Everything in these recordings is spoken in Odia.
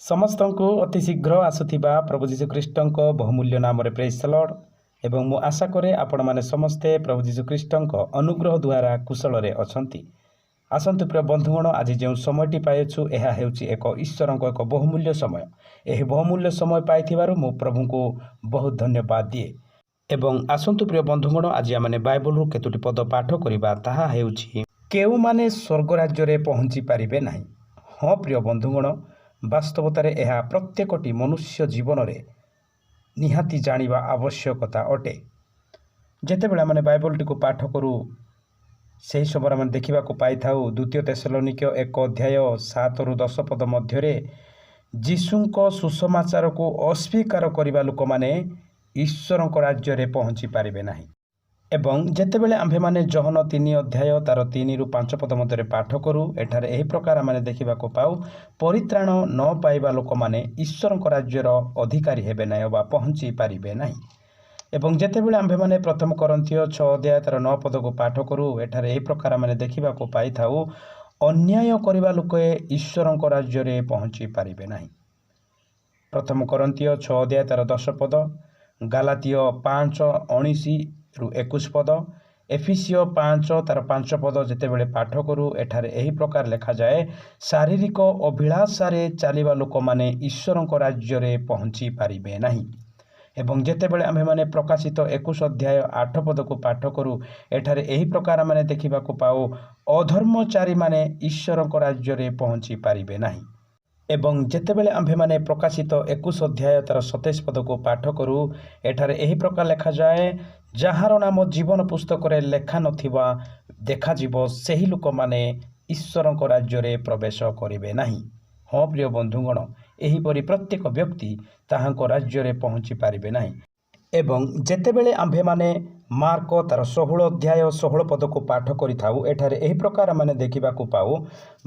ସମସ୍ତଙ୍କୁ ଅତି ଶୀଘ୍ର ଆସୁଥିବା ପ୍ରଭୁ ଯୀଶୁଖ୍ରୀଷ୍ଟଙ୍କ ବହୁମୂଲ୍ୟ ନାମରେ ପ୍ରେଜ୍ ଦ ଲର୍ଡ। ଏବଂ ମୁଁ ଆଶା କରେ ଆପଣମାନେ ସମସ୍ତେ ପ୍ରଭୁ ଯୀଶୁଖ୍ରୀଷ୍ଟଙ୍କ ଅନୁଗ୍ରହ ଦ୍ୱାରା କୁଶଳରେ ଅଛନ୍ତି। ଆସନ୍ତୁ ପ୍ରିୟ ବନ୍ଧୁଗଣ, ଆଜି ଯେଉଁ ସମୟଟି ପାଇଛୁ ଏହା ହେଉଛି ଏକ ଈଶ୍ୱରଙ୍କ ଏକ ବହୁମୂଲ୍ୟ ସମୟ। ଏହି ବହୁମୂଲ୍ୟ ସମୟ ପାଇଥିବାରୁ ମୁଁ ପ୍ରଭୁଙ୍କୁ ବହୁତ ଧନ୍ୟବାଦ ଦିଏ। ଏବଂ ଆସନ୍ତୁ ପ୍ରିୟ ବନ୍ଧୁଗଣ, ଆଜି ଆମେ ବାଇବଲରୁ କେତୋଟି ପଦ ପାଠ କରିବା। ତାହା ହେଉଛି କେଉଁମାନେ ସ୍ୱର୍ଗ ରାଜ୍ୟରେ ପହଞ୍ଚି ପାରିବେ ନାହିଁ। ହଁ ପ୍ରିୟ ବନ୍ଧୁଗଣ, ବାସ୍ତବତାରେ ଏହା ପ୍ରତ୍ୟେକଟି ମନୁଷ୍ୟ ଜୀବନରେ ନିହାତି ଜାଣିବା ଆବଶ୍ୟକତା ଅଟେ। ଯେତେବେଳେ ଆମେ ବାଇବଲଟିକୁ ପାଠ କରୁ ସେହି ସମୟରେ ଆମେ ଦେଖିବାକୁ ପାଇଥାଉ ଦ୍ୱିତୀୟ ତେସଲୋନିକ୍ୟ 1:7-10 ପଦ ମଧ୍ୟରେ ଯୀଶୁଙ୍କ ସୁସମାଚାରକୁ ଅସ୍ୱୀକାର କରିବା ଲୋକମାନେ ଈଶ୍ୱରଙ୍କ ରାଜ୍ୟରେ ପହଞ୍ଚି ପାରିବେ ନାହିଁ। ଏବଂ ଯେତେବେଳେ ଆମ୍ଭେମାନେ ଜହନ 3:3-5 ପଦ ମଧ୍ୟରେ ପାଠ କରୁ, ଏଠାରେ ଏହି ପ୍ରକାର ଆମେ ଦେଖିବାକୁ ପାଉ, ପରିତ୍ରାଣ ନ ପାଇବା ଲୋକମାନେ ଈଶ୍ୱରଙ୍କ ରାଜ୍ୟର ଅଧିକାରୀ ହେବେ ନାହିଁ ବା ପହଞ୍ଚି ପାରିବେ ନାହିଁ। ଏବଂ ଯେତେବେଳେ ଆମ୍ଭେମାନେ ପ୍ରଥମ କରନ୍ଥୀୟ 6:9 ପଦକୁ ପାଠ କରୁ, ଏଠାରେ ଏହି ପ୍ରକାର ଆମେ ଦେଖିବାକୁ ପାଇଥାଉ, ଅନ୍ୟାୟ କରିବା ଲୋକେ ଈଶ୍ୱରଙ୍କ ରାଜ୍ୟରେ ପହଞ୍ଚି ପାରିବେ ନାହିଁ। ପ୍ରଥମ କରନ୍ଥୀୟ 6:10 ପଦ, ଗାଲାତୀୟ 5:19-21 ପଦ, ଏଫିସିୟ 5:5 ପଦ ଯେତେବେଳେ ପାଠ କରୁ, ଏଠାରେ ଏହି ପ୍ରକାର ଲେଖାଯାଏ, ଶାରୀରିକ ଅଭିଳାଷାରେ ଚାଲିବା ଲୋକମାନେ ଈଶ୍ୱରଙ୍କ ରାଜ୍ୟରେ ପହଞ୍ଚି ପାରିବେ ନାହିଁ। ଏବଂ ଯେତେବେଳେ ଆମ୍ଭେମାନେ ପ୍ରକାଶିତ 21:8 ପଦକୁ ପାଠ କରୁ, ଏଠାରେ ଏହି ପ୍ରକାର ଆମେ ଦେଖିବାକୁ ପାଉ, ଅଧର୍ମଚାରୀମାନେ ଈଶ୍ୱରଙ୍କ ରାଜ୍ୟରେ ପହଞ୍ଚି ପାରିବେ ନାହିଁ। ଏବଂ ଯେତେବେଳେ ଆମ୍ଭେମାନେ ପ୍ରକାଶିତ 21:27 ପଦକୁ ପାଠ କରୁ, ଏଠାରେ ଏହି ପ୍ରକାର ଲେଖାଯାଏ, ଯାହାର ନାମ ଜୀବନ ପୁସ୍ତକରେ ଲେଖା ନଥିବା ଦେଖାଯିବ, ସେହି ଲୋକମାନେ ଈଶ୍ୱରଙ୍କ ରାଜ୍ୟରେ ପ୍ରବେଶ କରିବେ ନାହିଁ। ହଁ ପ୍ରିୟ ବନ୍ଧୁଗଣ, ଏହିପରି ପ୍ରତ୍ୟେକ ବ୍ୟକ୍ତି ତାହାଙ୍କ ରାଜ୍ୟରେ ପହଞ୍ଚି ପାରିବେ ନାହିଁ। ଏବଂ ଯେତେବେଳେ ଆମ୍ଭେମାନେ ମାର୍କ 16:16 ପଦକୁ ପାଠ କରିଥାଉ, ଏଠାରେ ଏହି ପ୍ରକାର ଆମେ ଦେଖିବାକୁ ପାଉ,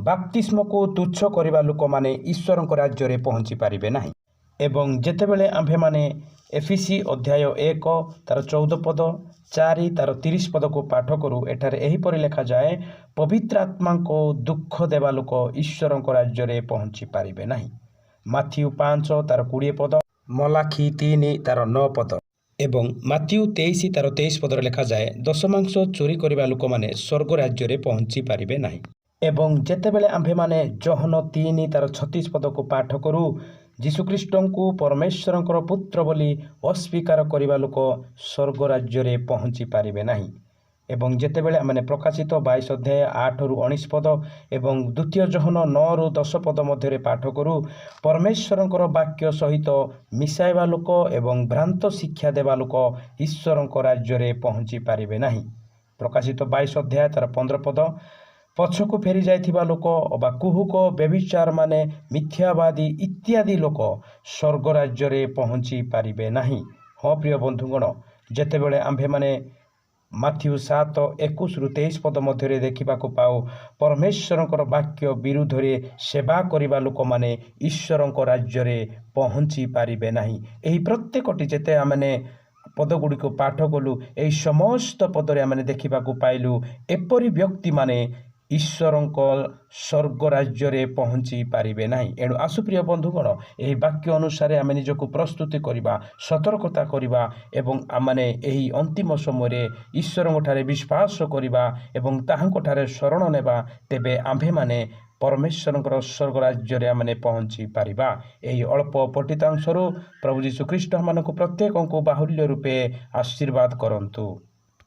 ବାପ୍ତିସ୍ମକୁ ତୁଚ୍ଛ କରିବା ଲୋକମାନେ ଈଶ୍ୱରଙ୍କ ରାଜ୍ୟରେ ପହଞ୍ଚି ପାରିବେ ନାହିଁ। ଏବଂ ଯେତେବେଳେ ଆମ୍ଭେମାନେ ଏଫିସି 1:14 ପଦ, 4:30 ପଦକୁ ପାଠ କରୁ, ଏଠାରେ ଏହିପରି ଲେଖାଯାଏ, ପବିତ୍ର ଆତ୍ମାଙ୍କୁ ଦୁଃଖ ଦେବା ଲୋକ ଈଶ୍ୱରଙ୍କ ରାଜ୍ୟରେ ପହଞ୍ଚି ପାରିବେ ନାହିଁ। ମାଥିଉ 5:20 ପଦ, ମଲାଖି 3:9 ପଦ ଏବଂ ମାଥିଉ 23:23 ପଦରେ ଲେଖାଯାଏ, ଦଶମାଂଶ ଚୋରି କରିବା ଲୋକମାନେ ସ୍ୱର୍ଗ ରାଜ୍ୟରେ ପହଞ୍ଚି ପାରିବେ ନାହିଁ। ଏବଂ ଯେତେବେଳେ ଆମ୍ଭେମାନେ ଜହନ 3:36 ପଦକୁ ପାଠ କରୁ, ଯୀଶୁଖ୍ରୀଷ୍ଟଙ୍କୁ ପରମେଶ୍ୱରଙ୍କର ପୁତ୍ର ବୋଲି ଅସ୍ୱୀକାର କରିବା ଲୋକ ସ୍ୱର୍ଗ ରାଜ୍ୟରେ ପହଞ୍ଚି ପାରିବେ ନାହିଁ। ଏବଂ ଯେତେବେଳେ ଆମେ ପ୍ରକାଶିତ 22:8-19 ପଦ ଏବଂ ଦ୍ୱିତୀୟ ଜହନ 9-10 ପଦ ମଧ୍ୟରେ ପାଠ କରୁ, ପରମେଶ୍ୱରଙ୍କର ବାକ୍ୟ ସହିତ ମିଶାଇବା ଲୋକ ଏବଂ ଭ୍ରାନ୍ତ ଶିକ୍ଷା ଦେବା ଲୋକ ଈଶ୍ୱରଙ୍କ ରାଜ୍ୟରେ ପହଞ୍ଚି ପାରିବେ ନାହିଁ। ପ୍ରକାଶିତ 22:15 ପଦ, ପଛକୁ ଫେରି ଯାଇଥିବା ଲୋକ ଅବା କୁହୁକ, ବ୍ୟଭିଚାରମାନେ, ମିଥ୍ୟାବାଦୀ ଇତ୍ୟାଦି ଲୋକ ସ୍ୱର୍ଗ ରାଜ୍ୟରେ ପହଞ୍ଚି ପାରିବେ ନାହିଁ। ହଁ ପ୍ରିୟ ବନ୍ଧୁଗଣ, ଯେତେବେଳେ ଆମ୍ଭେମାନେ ମାଥିଉ 7:21-23 ପଦ ମଧ୍ୟରେ ଦେଖିବାକୁ ପାଉ, ପରମେଶ୍ୱରଙ୍କର ବାକ୍ୟ ବିରୁଦ୍ଧରେ ସେବା କରିବା ଲୋକମାନେ ଈଶ୍ୱରଙ୍କ ରାଜ୍ୟରେ ପହଞ୍ଚି ପାରିବେ ନାହିଁ। ଏହି ପ୍ରତ୍ୟେକଟି ଯେତେ ଆମେ ପଦଗୁଡ଼ିକୁ ପାଠ କଲୁ, ଏହି ସମସ୍ତ ପଦରେ ଆମେ ଦେଖିବାକୁ ପାଇଲୁ, ଏପରି ବ୍ୟକ୍ତିମାନେ ଈଶ୍ୱରଙ୍କ ସ୍ୱର୍ଗ ରାଜ୍ୟରେ ପହଞ୍ଚି ପାରିବେ ନାହିଁ। ଏଣୁ ଆସୁ ପ୍ରିୟ ବନ୍ଧୁଗଣ, ଏହି ବାକ୍ୟ ଅନୁସାରେ ଆମେ ନିଜକୁ ପ୍ରସ୍ତୁତି କରିବା, ସତର୍କତା କରିବା ଏବଂ ଆମେ ଏହି ଅନ୍ତିମ ସମୟରେ ଈଶ୍ୱରଙ୍କଠାରେ ବିଶ୍ୱାସ କରିବା ଏବଂ ତାହାଙ୍କଠାରେ ଶରଣ ନେବା, ତେବେ ଆମ୍ଭେମାନେ ପରମେଶ୍ୱରଙ୍କର ସ୍ୱର୍ଗ ରାଜ୍ୟରେ ଆମେ ପହଞ୍ଚି ପାରିବା। ଏହି ଅଳ୍ପ ପଠିତାଂଶରୁ ପ୍ରଭୁ ଯୀଶୁଖ୍ରୀଷ୍ଟ ଆମମାନଙ୍କୁ ପ୍ରତ୍ୟେକଙ୍କୁ ବାହୁଲ୍ୟ ରୂପେ ଆଶୀର୍ବାଦ କରନ୍ତୁ।